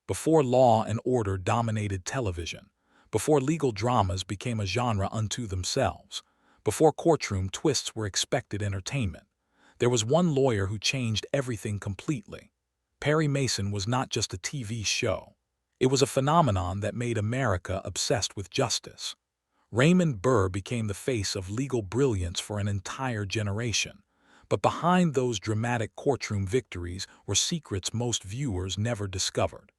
before Law and Order dominated television, before legal dramas became a genre unto themselves, before courtroom twists were expected entertainment. There was one lawyer who changed everything completely. Perry Mason was not just a TV show. It was a phenomenon that made America obsessed with justice. Raymond Burr became the face of legal brilliance for an entire generation. But behind those dramatic courtroom victories were secrets most viewers never discovered.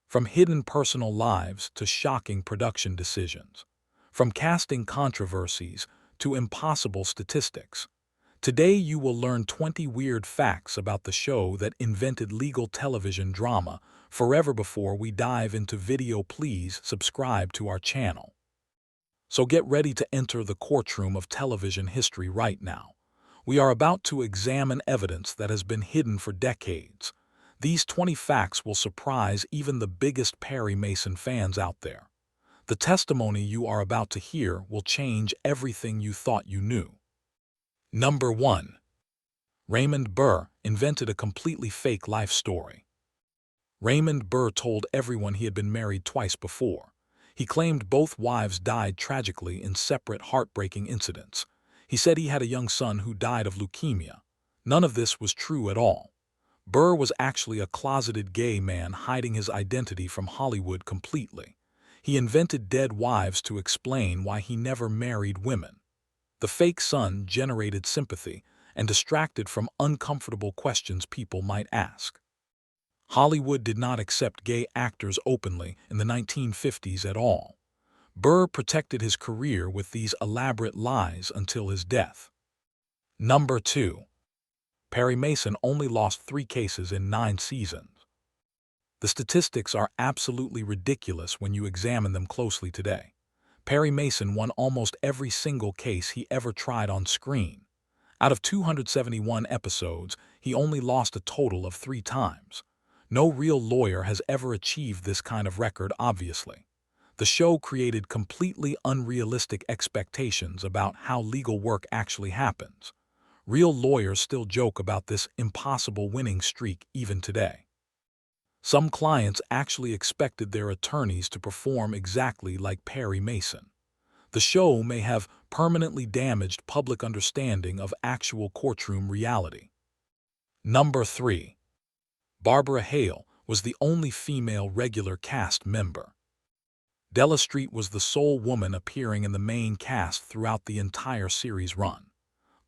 From hidden personal lives to shocking production decisions. From casting controversies to impossible statistics. Today you will learn 20 weird facts about the show that invented legal television drama. Forever before we dive into video, please subscribe to our channel. So get ready to enter the courtroom of television history right now. We are about to examine evidence that has been hidden for decades. These 20 facts will surprise even the biggest Perry Mason fans out there. The testimony you are about to hear will change everything you thought you knew. Number 1. Raymond Burr invented a completely fake life story. Raymond Burr told everyone he had been married twice before. He claimed both wives died tragically in separate heartbreaking incidents. He said he had a young son who died of leukemia. None of this was true at all. Burr was actually a closeted gay man hiding his identity from Hollywood completely. He invented dead wives to explain why he never married women. The fake son generated sympathy and distracted from uncomfortable questions people might ask. Hollywood did not accept gay actors openly in the 1950s at all. Burr protected his career with these elaborate lies until his death. Number 2. Perry Mason only lost 3 cases in 9 seasons. The statistics are absolutely ridiculous when you examine them closely today. Perry Mason won almost every single case he ever tried on screen. Out of 271 episodes, he only lost a total of 3 times. No real lawyer has ever achieved this kind of record, obviously. The show created completely unrealistic expectations about how legal work actually happens. Real lawyers still joke about this impossible winning streak even today. Some clients actually expected their attorneys to perform exactly like Perry Mason. The show may have permanently damaged public understanding of actual courtroom reality. Number 3. Barbara Hale was the only female regular cast member. Della was the sole woman appearing in the main cast throughout the entire series run.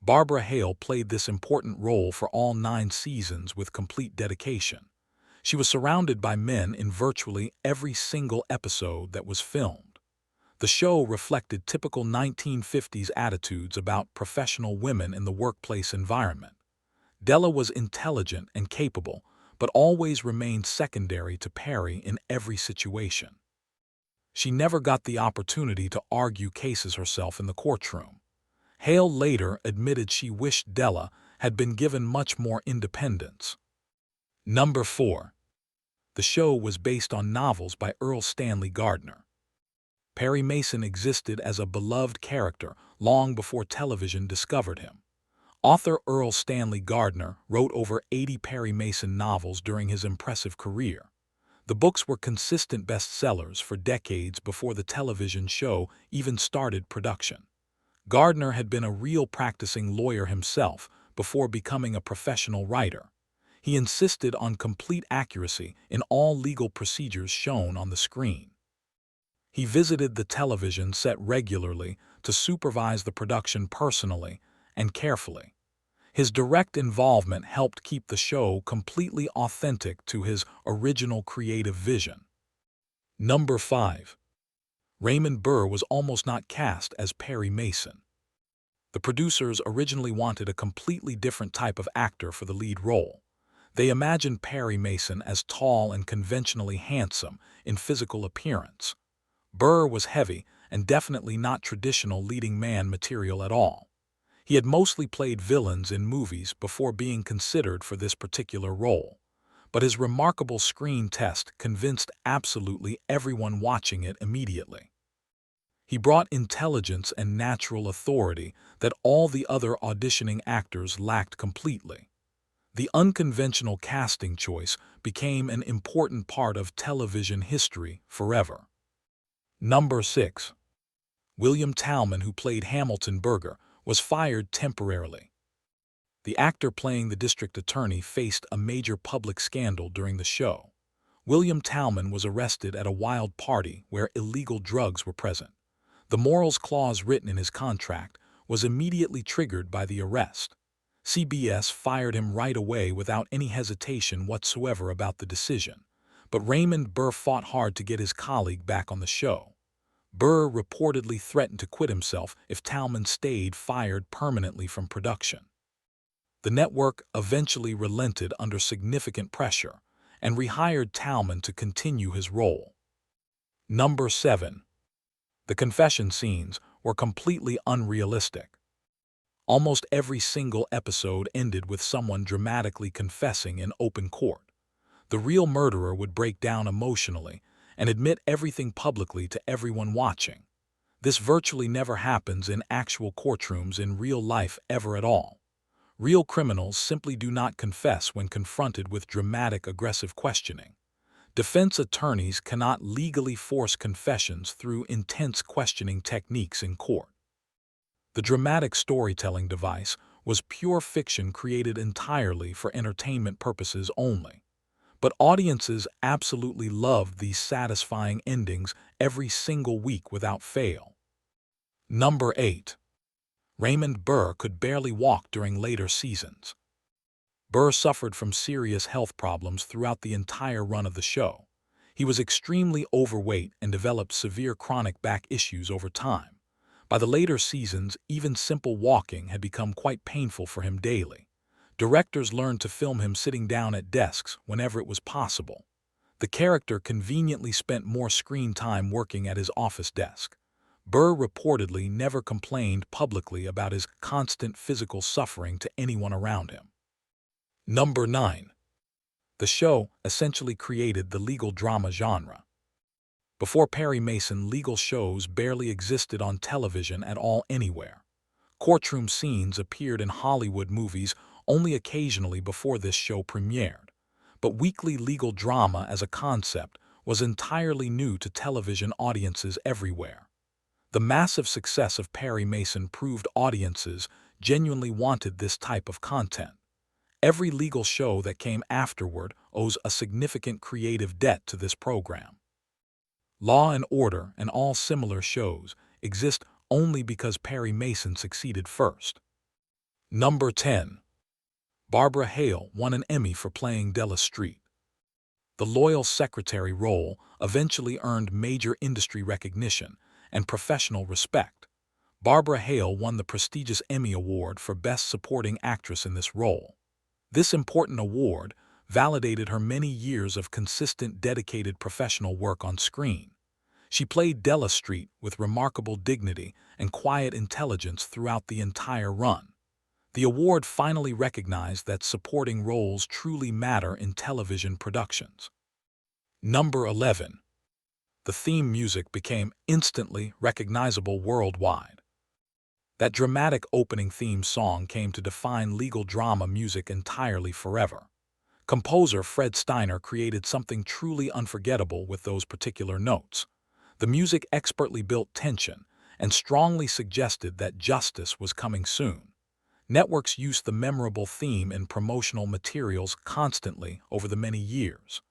Barbara Hale played this important role for all 9 seasons with complete dedication. She was surrounded by men in virtually every single episode that was filmed. The show reflected typical 1950s attitudes about professional women in the workplace environment. Della was intelligent and capable, but always remained secondary to Perry in every situation. She never got the opportunity to argue cases herself in the courtroom. Hale later admitted she wished Della had been given much more independence. Number 4. The show was based on novels by Earl Stanley Gardner. Perry Mason existed as a beloved character long before television discovered him. Author Earl Stanley Gardner wrote over 80 Perry Mason novels during his impressive career. The books were consistent bestsellers for decades before the television show even started production. Gardner had been a real practicing lawyer himself before becoming a professional writer. He insisted on complete accuracy in all legal procedures shown on the screen. He visited the television set regularly to supervise the production personally and carefully. His direct involvement helped keep the show completely authentic to his original creative vision. Number 5. Raymond Burr was almost not cast as Perry Mason. The producers originally wanted a completely different type of actor for the lead role. They imagined Perry Mason as tall and conventionally handsome in physical appearance. Burr was heavy and definitely not traditional leading man material at all. He had mostly played villains in movies before being considered for this particular role. But his remarkable screen test convinced absolutely everyone watching it immediately. He brought intelligence and natural authority that all the other auditioning actors lacked completely. The unconventional casting choice became an important part of television history forever. Number 6. William Talman, who played Hamilton Burger, was fired temporarily. The actor playing the district attorney faced a major public scandal during the show. William Talman was arrested at a wild party where illegal drugs were present. The morals clause written in his contract was immediately triggered by the arrest. CBS fired him right away without any hesitation whatsoever about the decision, but Raymond Burr fought hard to get his colleague back on the show. Burr reportedly threatened to quit himself if Talman stayed fired permanently from production. The network eventually relented under significant pressure and rehired Talman to continue his role. Number 7. The confession scenes were completely unrealistic. Almost every single episode ended with someone dramatically confessing in open court. The real murderer would break down emotionally and admit everything publicly to everyone watching. This virtually never happens in actual courtrooms in real life ever at all. Real criminals simply do not confess when confronted with dramatic, aggressive questioning. Defense attorneys cannot legally force confessions through intense questioning techniques in court. The dramatic storytelling device was pure fiction created entirely for entertainment purposes only. But audiences absolutely loved these satisfying endings every single week without fail. Number 8. Raymond Burr could barely walk during later seasons. Burr suffered from serious health problems throughout the entire run of the show. He was extremely overweight and developed severe chronic back issues over time. By the later seasons, even simple walking had become quite painful for him daily. Directors learned to film him sitting down at desks whenever it was possible. The character conveniently spent more screen time working at his office desk. Burr reportedly never complained publicly about his constant physical suffering to anyone around him. Number 9. The show essentially created the legal drama genre. Before Perry Mason, legal shows barely existed on television at all anywhere. Courtroom scenes appeared in Hollywood movies only occasionally before this show premiered. But weekly legal drama as a concept was entirely new to television audiences everywhere. The massive success of Perry Mason proved audiences genuinely wanted this type of content. Every legal show that came afterward owes a significant creative debt to this program. Law and Order and all similar shows exist only because Perry Mason succeeded first. Number 10. Barbara Hale won an Emmy for playing Della. The loyal secretary role eventually earned major industry recognition and professional respect. Barbara Hale won the prestigious Emmy Award for Best Supporting Actress in this role. This important award validated her many years of consistent, dedicated professional work on screen. She played Della with remarkable dignity and quiet intelligence throughout the entire run. The award finally recognized that supporting roles truly matter in television productions. Number 11. The theme music became instantly recognizable worldwide. That dramatic opening theme song came to define legal drama music entirely forever. Composer Fred Steiner created something truly unforgettable with those particular notes. The music expertly built tension and strongly suggested that justice was coming soon. Networks used the memorable theme in promotional materials constantly over the many years.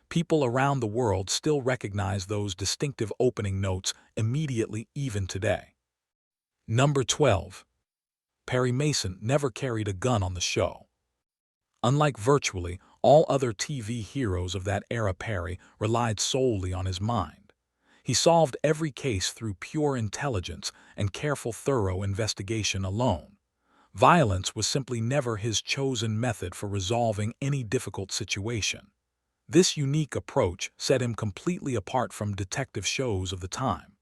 People around the world still recognize those distinctive opening notes immediately even today. Number 12. Perry Mason never carried a gun on the show. Unlike virtually all other TV heroes of that era, Perry relied solely on his mind. He solved every case through pure intelligence and careful, thorough investigation alone. Violence was simply never his chosen method for resolving any difficult situation. This unique approach set him completely apart from detective shows of the time.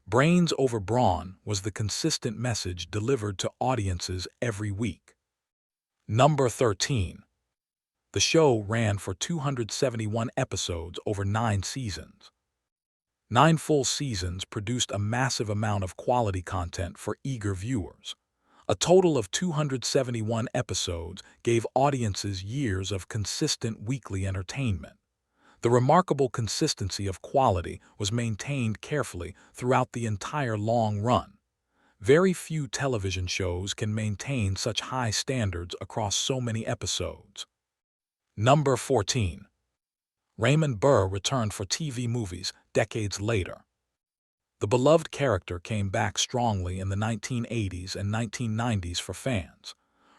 Brains over brawn was the consistent message delivered to audiences every week. Number 13. The show ran for 271 episodes over 9 seasons. 9 full seasons produced a massive amount of quality content for eager viewers. A total of 271 episodes gave audiences years of consistent weekly entertainment. The remarkable consistency of quality was maintained carefully throughout the entire long run. Very few television shows can maintain such high standards across so many episodes. Number 14. Raymond Burr returned for TV movies decades later. The beloved character came back strongly in the 1980s and 1990s for fans.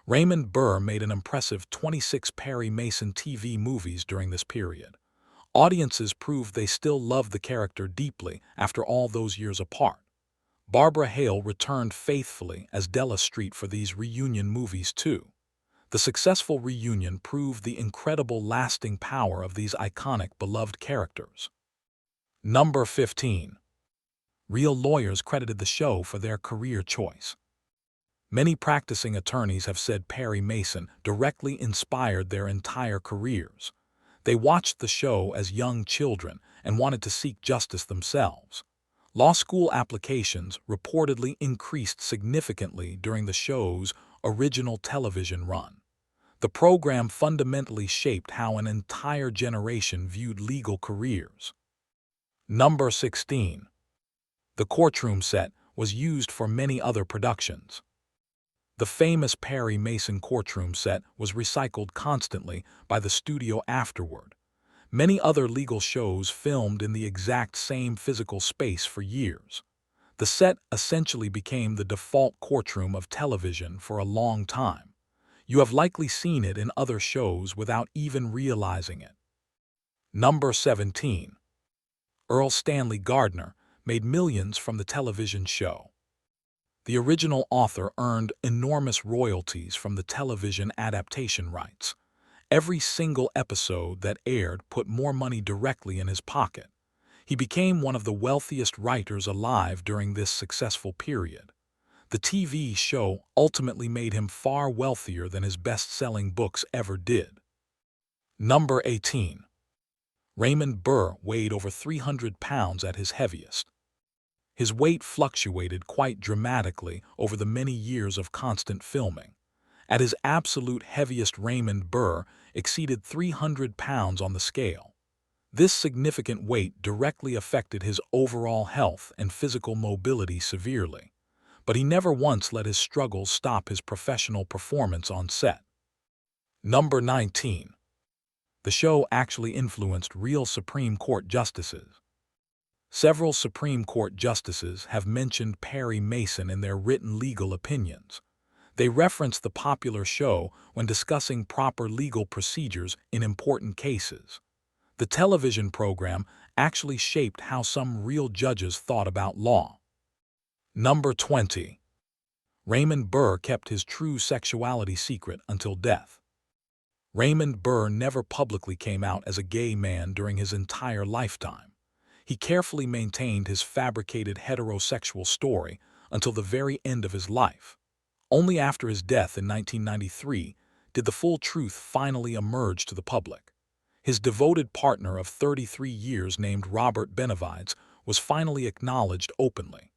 Raymond Burr made an impressive 26 Perry Mason TV movies during this period. Audiences proved they still loved the character deeply after all those years apart. Barbara Hale returned faithfully as Della Street for these reunion movies too. The successful reunion proved the incredible lasting power of these iconic beloved characters. Number 15. Real lawyers credited the show for their career choice. Many practicing attorneys have said Perry Mason directly inspired their entire careers. They watched the show as young children and wanted to seek justice themselves. Law school applications reportedly increased significantly during the show's original television run. The program fundamentally shaped how an entire generation viewed legal careers. Number 16. The courtroom set was used for many other productions. The famous Perry Mason courtroom set was recycled constantly by the studio afterward. Many other legal shows filmed in the exact same physical space for years. The set essentially became the default courtroom of television for a long time. You have likely seen it in other shows without even realizing it. Number 17. Earl Stanley Gardner made millions from the television show. The original author earned enormous royalties from the television adaptation rights. Every single episode that aired put more money directly in his pocket. He became one of the wealthiest writers alive during this successful period. The TV show ultimately made him far wealthier than his best-selling books ever did. Number 18. Raymond Burr weighed over 300 pounds at his heaviest. His weight fluctuated quite dramatically over the many years of constant filming. At his absolute heaviest, Raymond Burr exceeded 300 pounds on the scale. This significant weight directly affected his overall health and physical mobility severely. But he never once let his struggles stop his professional performance on set. Number 19. The show actually influenced real Supreme Court justices. Several Supreme Court justices have mentioned Perry Mason in their written legal opinions. They reference the popular show when discussing proper legal procedures in important cases. The television program actually shaped how some real judges thought about law. Number 20. Raymond Burr kept his true sexuality secret until death. Raymond Burr never publicly came out as a gay man during his entire lifetime. He carefully maintained his fabricated heterosexual story until the very end of his life. Only after his death in 1993 did the full truth finally emerge to the public. His devoted partner of 33 years named Robert Benavides was finally acknowledged openly.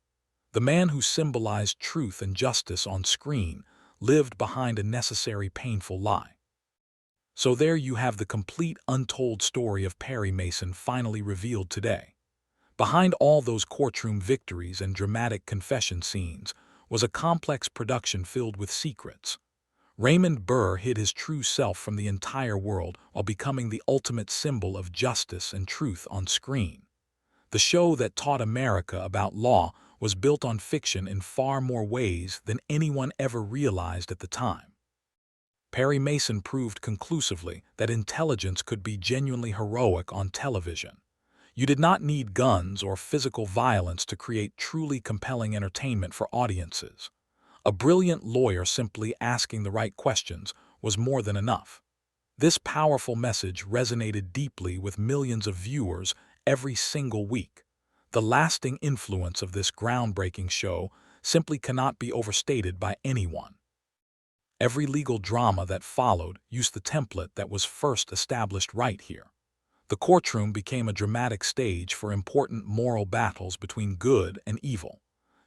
The man who symbolized truth and justice on screen lived behind a necessary painful lie. So there you have the complete untold story of Perry Mason finally revealed today. Behind all those courtroom victories and dramatic confession scenes was a complex production filled with secrets. Raymond Burr hid his true self from the entire world while becoming the ultimate symbol of justice and truth on screen. The show that taught America about law was built on fiction in far more ways than anyone ever realized at the time. Perry Mason proved conclusively that intelligence could be genuinely heroic on television. You did not need guns or physical violence to create truly compelling entertainment for audiences. A brilliant lawyer simply asking the right questions was more than enough. This powerful message resonated deeply with millions of viewers every single week. The lasting influence of this groundbreaking show simply cannot be overstated by anyone. Every legal drama that followed used the template that was first established right here. The courtroom became a dramatic stage for important moral battles between good and evil.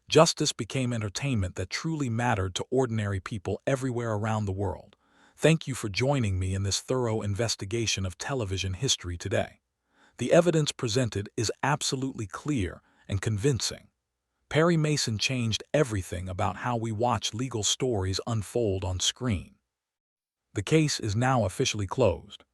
Justice became entertainment that truly mattered to ordinary people everywhere around the world. Thank you for joining me in this thorough investigation of television history today. The evidence presented is absolutely clear and convincing. Perry Mason changed everything about how we watch legal stories unfold on screen. The case is now officially closed.